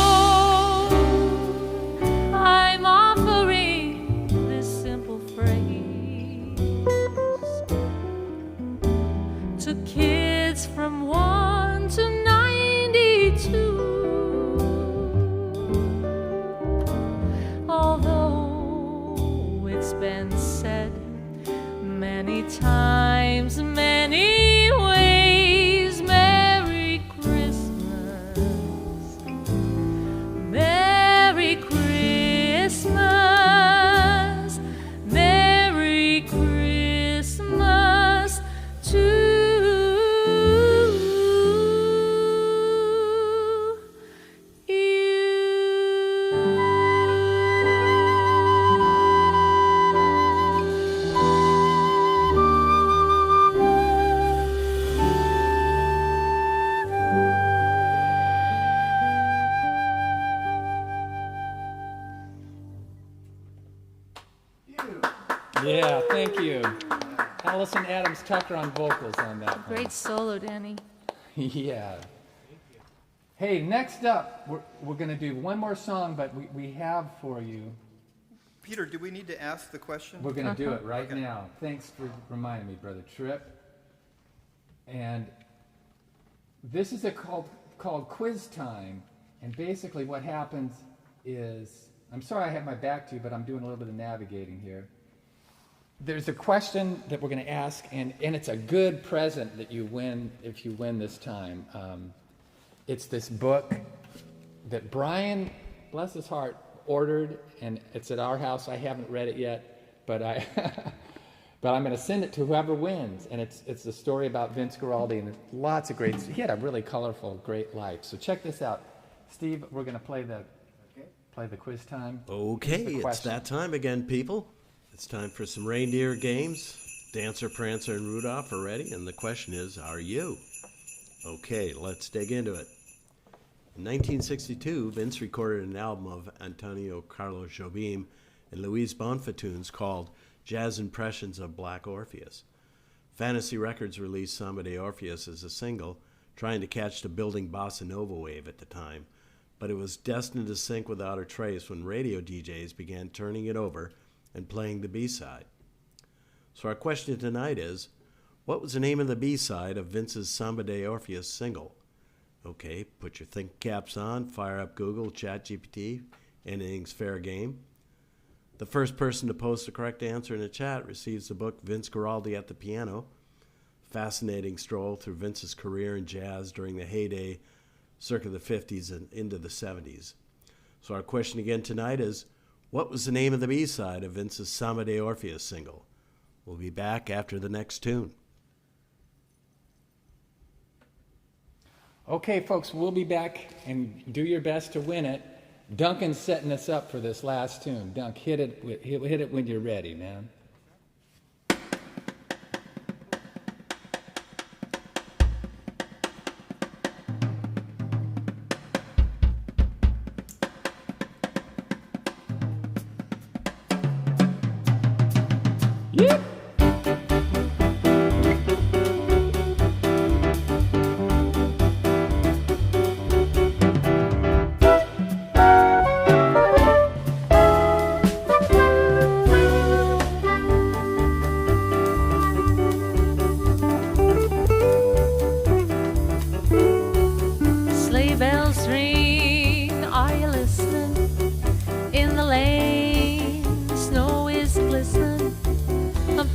I'm offering this simple phrase to kids from 1 to 92. Although it's been said many times, many ways, Merry Christmas, Merry Christmas, Merry Christmas to Yeah, thank you. Allison Adams Tucker on vocals on that one. Great solo, Danny. Yeah. Hey, next up, we're going to do one more song, but we have for you. Peter, do we need to ask the question? We're going to do it right now. Thanks for reminding me, Brother Tripp. And this is called Quiz Time. And basically what happens is, I'm sorry I have my back to you, but I'm doing a little bit of navigating here. There's a question that we're going to ask, and it's a good present that you win if you win this time. It's this book that Brian, bless his heart, ordered, and it's at our house. I haven't read it yet, but but I'm going to send it to whoever wins. And it's the story about Vince Guaraldi, and lots of great. He had a really colorful, great life. So check this out, Steve. We're going to play the quiz time. Okay, Here's the it's question. that time again, people. It's time for some reindeer games. Dancer, Prancer, and Rudolph are ready, and the question is, are you? Okay, let's dig into it. In 1962, Vince recorded an album of Antonio Carlos Jobim and Luis Bonfatoons called Jazz Impressions of Black Orpheus. Fantasy Records released Samba de Orpheus as a single, trying to catch the building bossa nova wave at the time, but it was destined to sink without a trace when radio DJs began turning it over and playing the B-side. So our question tonight is, what was the name of the B-side of Vince's Samba de Orpheus single? Okay, put your think caps on, fire up Google, ChatGPT, anything's fair game. The first person to post the correct answer in the chat receives the book Vince Guaraldi at the Piano, fascinating stroll through Vince's career in jazz during the heyday circa the 50s and into the 70s. So our question again tonight is, what was the name of the B-side of Vince's Samba de Orpheus single? We'll be back after the next tune. Okay, folks, we'll be back, and do your best to win it. Duncan's setting us up for this last tune. Dunk, hit it when you're ready, man. Yeah.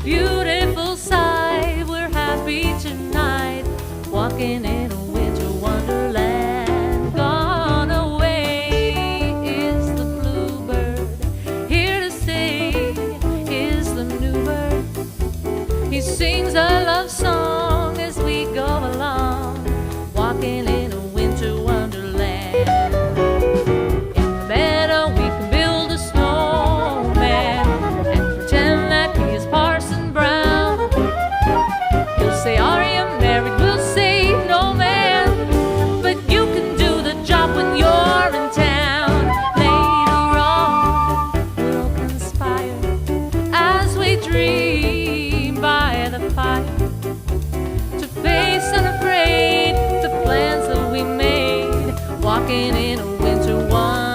beautiful sight. We're happy tonight, walking in a winter wonderland. Gone away is the bluebird, here to stay is the new bird. He sings a love song as we go along, walking in a winter wonderland. In the meadow we can build a snowman and pretend that he is Parson Brown. He'll say, are you married? We'll say, no man, but you can do the job when you're in town. Later on we'll conspire as we dream by the fire, to face unafraid the plans that we made, walking in a winter wonderland.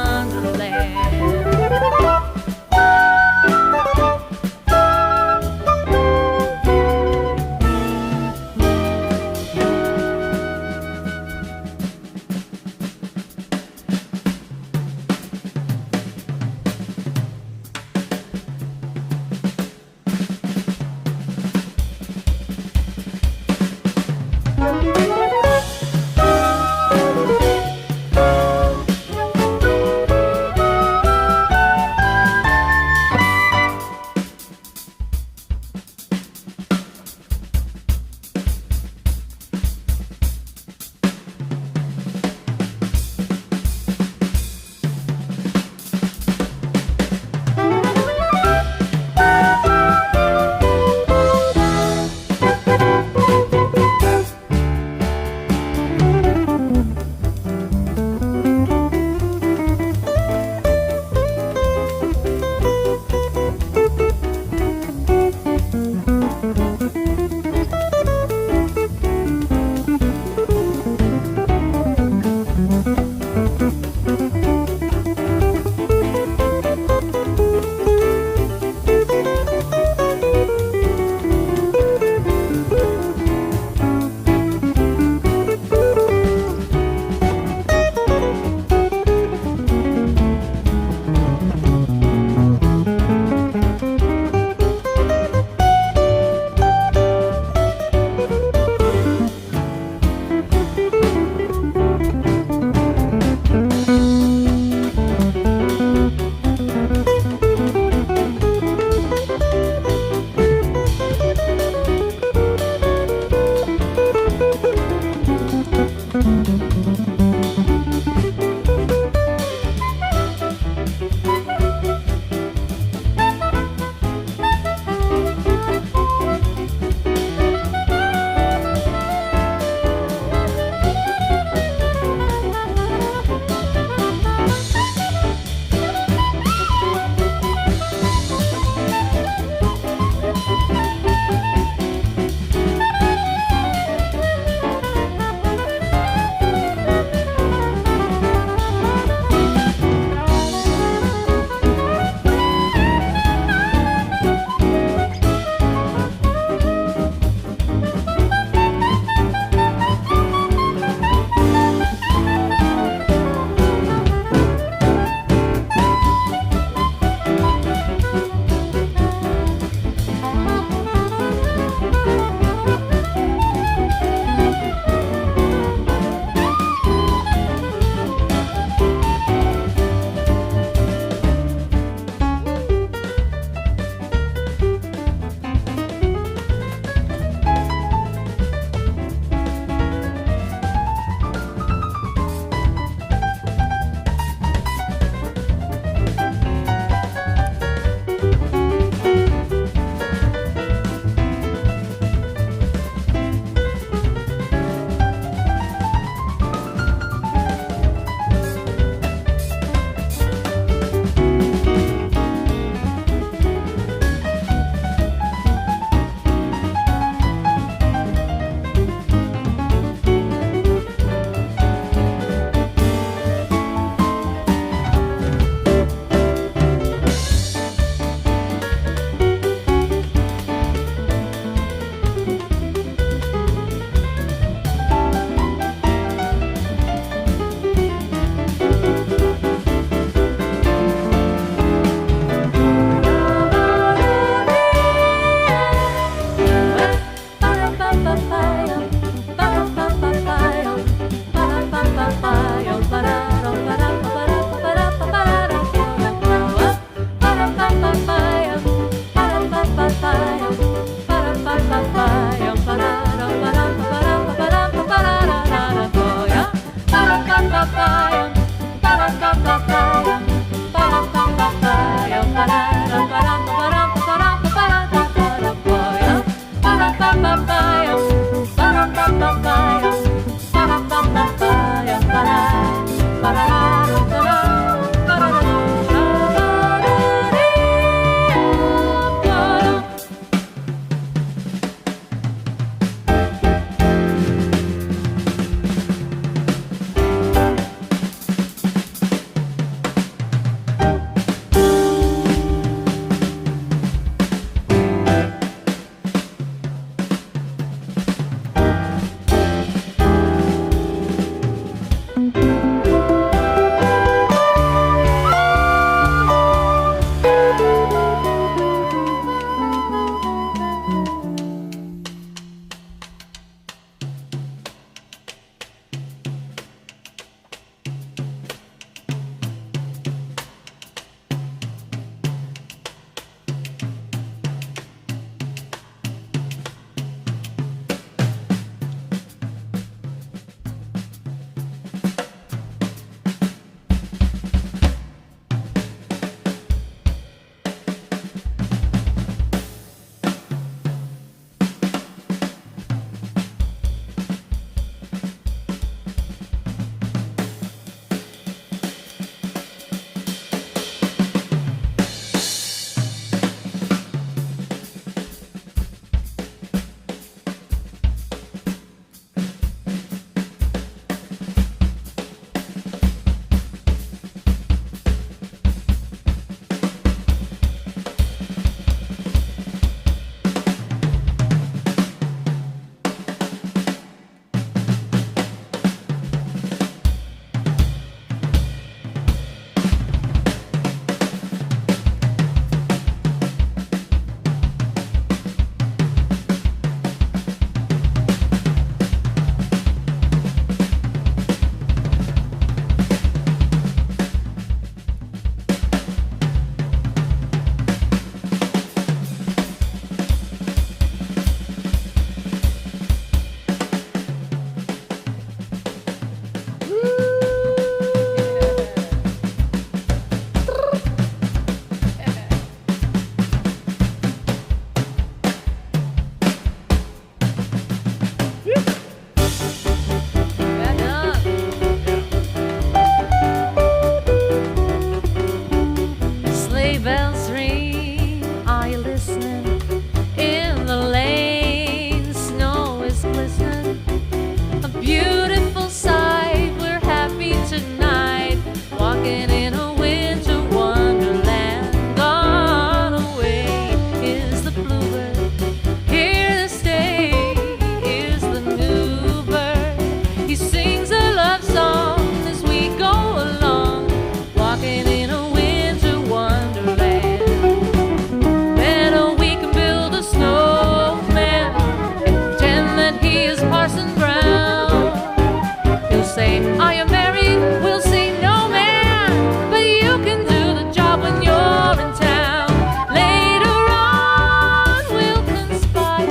say, are you married? We'll say, no man, but you can do the job when you're in town. Later on we'll conspire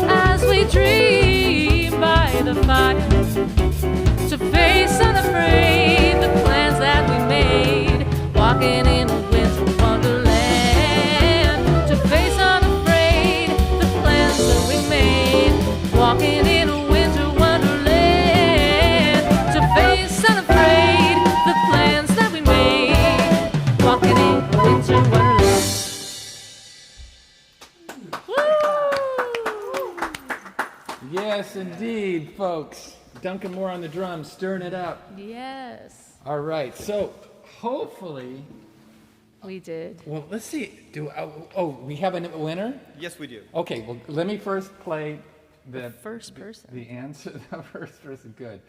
as we dream by the fire to face unafraid the plans that we made, walking in a winter wonderland. To face unafraid the plans that we made, walking in a winter wonderland. To face unafraid the plans that we made, walking in a winter wonderland. Yes, indeed, folks. Duncan Moore on the drums, stirring it up. Yes, All right, so hopefully, we did. well, let's see. We have a winner? Yes, we do. Okay, well, let me first play the First person. the answer. The first person, good.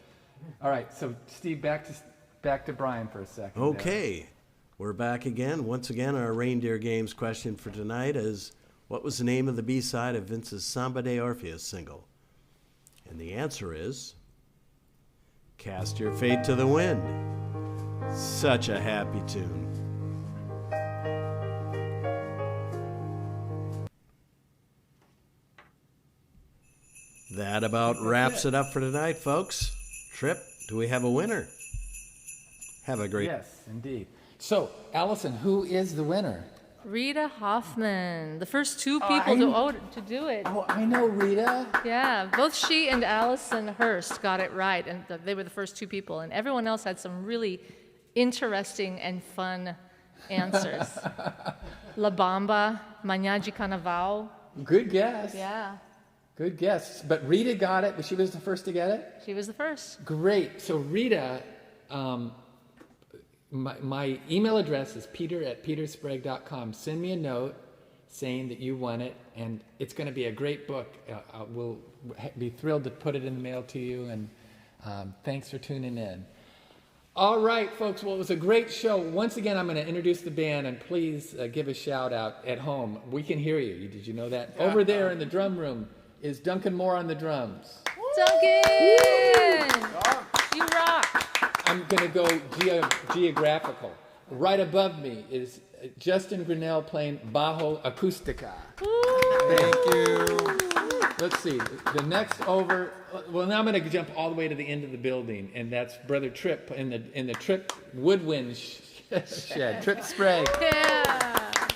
All right, so Steve, back to Brian for a second. there. Okay, we're back again. Once again, our Reindeer Games question for tonight is, what was the name of the B-side of Vince's Samba de Orpheus single? And the answer is, Cast Your Fate to the Wind. Such a happy tune. That about wraps it up for tonight, folks. Trip, do we have a winner? Have a great... Yes, indeed. So, Allison, who is the winner? Rita Hoffman, the first two Oh, people I- to do it. Oh, I know Rita. Yeah, both she and Allison Hurst got it right, and they were the first two people, and everyone else had some really interesting and fun answers. La Bamba, Manhã de Carnaval. Good guess. Yeah, Good guess. But Rita got it. She was the first to get it? she was the first. Great. So Rita, my email address is peter@petersprague.com. Send me a note saying that you won it, and it's going to be a great book. We'll be thrilled to put it in the mail to you, and thanks for tuning in. All right, folks. Well, it was a great show. Once again, I'm going to introduce the band, and please give a shout out at home. We can hear you. Did you know that? Over there in the drum room is Duncan Moore on the drums. Duncan! You rock! I'm going to go geographical. Right above me is Justin Grinnell playing Bajo Acústica. Thank you. Let's see. The next over. Well, now I'm going to jump all the way to the end of the building, and that's Brother Tripp in the Tripp woodwind shed. Tripp Sprague. Yeah!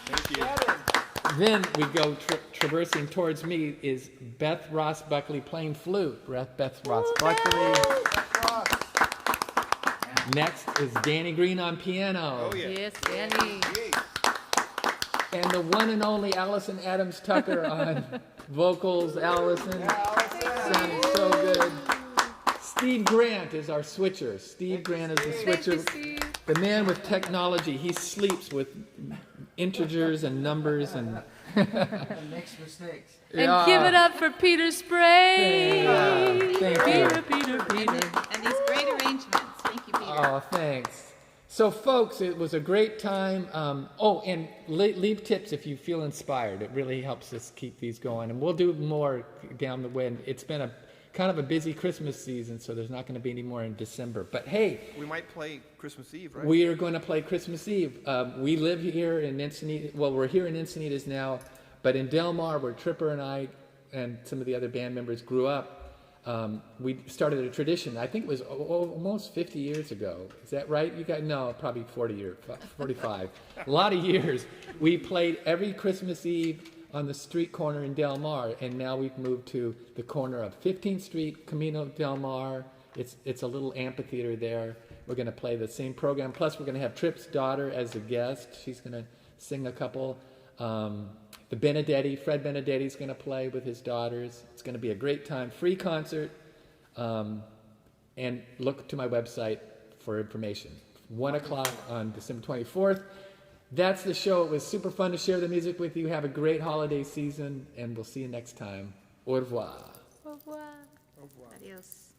Thank you. Then we go traversing towards me is Beth Ross Buckley playing flute. Beth Ross Buckley. Next is Danny Green on piano. Oh, yeah. Yes, Danny. And the one and only Allison Adams Tucker on vocals. Allison, sounding so good. Steve Grant is our switcher. Steve Grant is the switcher. The man with technology. He sleeps with integers and numbers and... And makes mistakes. And give it up for Peter Sprague. Thank you. Peter. And these great arrangements. Thank you, Peter. Oh, thanks. So, folks, it was a great time. And leave tips if you feel inspired. It really helps us keep these going. And we'll do more down the way. It's been a kind of a busy Christmas season, so there's not going to be any more in December. But, hey, We might play Christmas Eve, right? we are going to play Christmas Eve. We live here in Encinitas. Well, we're here in Encinitas now, but in Del Mar, where Tripper and I and some of the other band members grew up, we started a tradition. I think it was almost 50 years ago. Is that right? You guys? No, probably 45. A lot of years. We played every Christmas Eve on the street corner in Del Mar, and now we've moved to the corner of 15th Street, Camino Del Mar. It's a little amphitheater there. We're going to play the same program. Plus, we're going to have Tripp's daughter as a guest. She's going to sing a couple. The Benedetti, Fred Benedetti's going to play with his daughters. It's going to be a great time. Free concert. And look to my website for information. 1 o'clock on December 24th. That's the show. It was super fun to share the music with you. Have a great holiday season, and we'll see you next time. Au revoir. Au revoir. Adios.